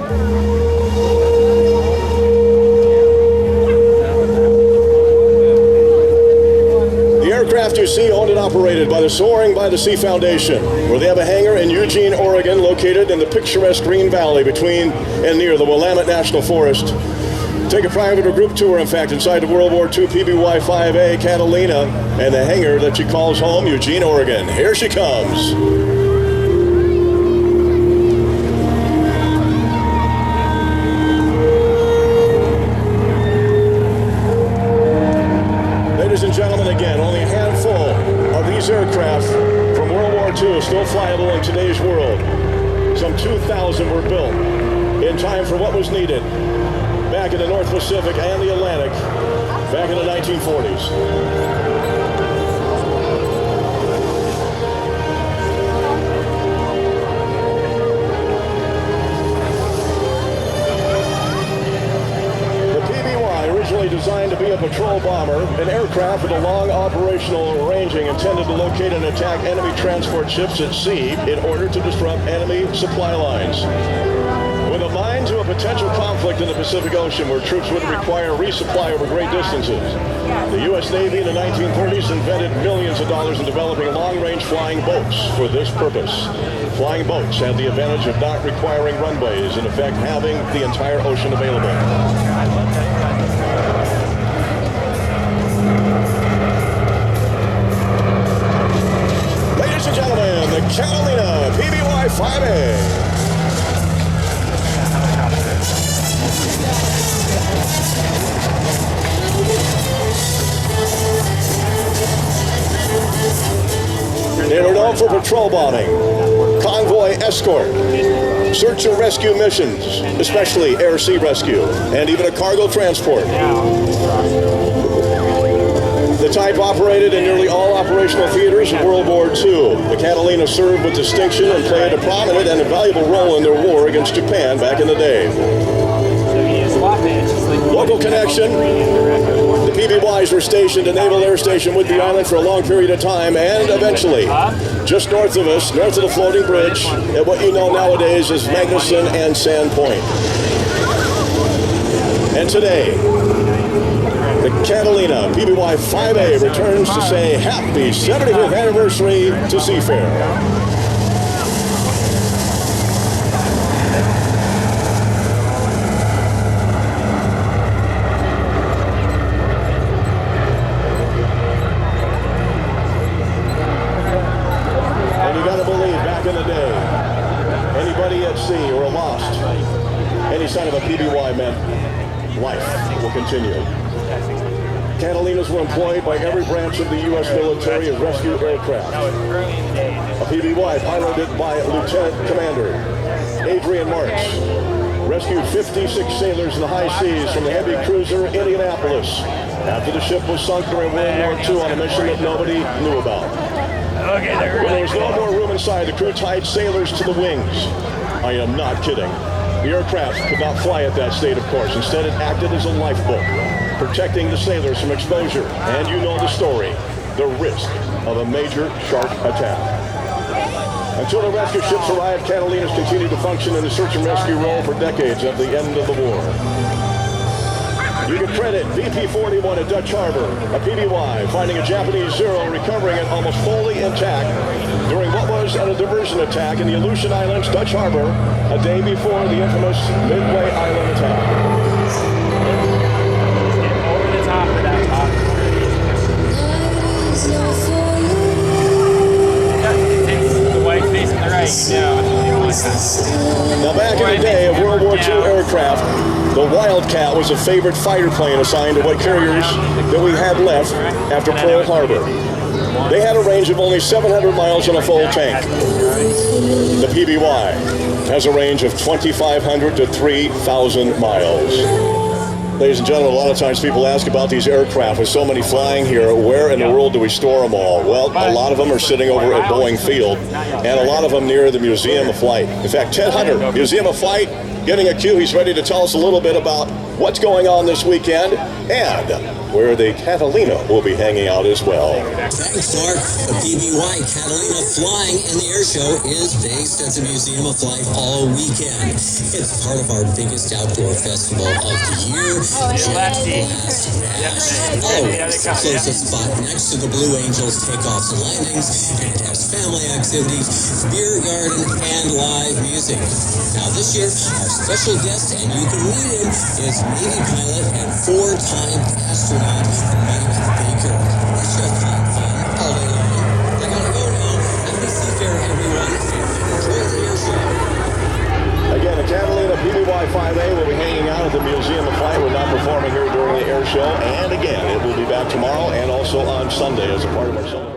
The aircraft you see owned and operated by the Soaring by the Sea Foundation, where they have a hangar in Eugene, Oregon, located in the picturesque Green Valley between and near the Willamette National Forest. Take a private or group tour, in fact, inside the World War II PBY-5A Catalina and the hangar that she calls home, Eugene, Oregon. Here she comes. Ladies and gentlemen, again, only a handful of these aircraft from World War II still flyable in today's world. Some 2,000 were built in time for what was needed back in the North Pacific and the Atlantic back in the 1940s. The PBY, originally designed to be a patrol bomber, an aircraft with a long operational ranging intended to locate and attack enemy transport ships at sea in order to disrupt enemy supply lines. With a mind to a potential conflict in the Pacific Ocean where troops would require resupply over great distances, the U.S. Navy in the 1930s invented millions of dollars in developing long-range flying boats for this purpose. Flying boats had the advantage of not requiring runways, in effect having the entire ocean available. Ladies and gentlemen, the Catalina PBY-5A. They were known for patrol bombing, convoy escort, search and rescue missions, especially air-sea rescue, and even a cargo transport. The type operated in nearly all operational theaters of World War II. The Catalina served with distinction and played a prominent and invaluable role in their war against Japan back in the day. Local connection. The PBYs were stationed at Naval Air Station Whidbey Island for a long period of time, and eventually, just north of us, north of the floating bridge, at what you know nowadays as Magnuson and Sand Point. And today, the Catalina PBY-5A returns to say happy 75th anniversary to Seafair. In the day, anybody at sea or lost any sign of a PBY meant life will continue. Catalinas were employed by every branch of the U.S. military as rescue aircraft. A PBY piloted by Lieutenant Commander Adrian March rescued 56 sailors in the high seas from the heavy cruiser Indianapolis after the ship was sunk during World War II on a mission that nobody knew about. When there was no more room inside, the crew tied sailors to the wings. I am not kidding. The aircraft could not fly at that state, of course. Instead, it acted as a lifeboat, protecting the sailors from exposure. And you know the story, the risk of a major shark attack. Until the rescue ships arrived, Catalinas continued to function in the search and rescue role for decades at the end of the war. You can credit VP-41 at Dutch Harbor, a PBY, finding a Japanese Zero, recovering it almost fully intact during what was a diversion attack in the Aleutian Islands, Dutch Harbor, a day before the infamous Midway Island attack. Over the top of that top. It takes the white facing the right, Now back in the day of World War II aircraft, the Wildcat was a favorite fighter plane assigned to what carriers that we had left after Pearl Harbor. They had a range of only 700 miles on a full tank. The PBY has a range of 2,500 to 3,000 miles. Ladies and gentlemen, a lot of times people ask about these aircraft. With so many flying here, where in the world do we store them all? Well, a lot of them are sitting over at Boeing Field, and a lot of them near the Museum of Flight. In fact, Ted Hunter, Museum of Flight, getting a cue. He's ready to tell us a little bit about what's going on this weekend, and where the Catalina will be hanging out as well. Thanks, Mark. The PBY Catalina Flying in the Airshow is based at the Museum of Flight all weekend. It's part of our biggest outdoor festival of the year. Jet Blast Dash. Always the closest spot next to the Blue Angels takeoffs and landings. And it has family activities, beer garden, and live music. Now this year, our special guest, and you can meet him, is Navy pilot and four-time astronaut Mike Baker. It's just fun all day long. I gotta go now. Happy seafaring, everyone, and enjoy the airshow. Again, the Catalina PBY-5A will be hanging out at the Museum of Flight. We're not performing here during the air show. And again, it will be back tomorrow and also on Sunday as a part of our celebration.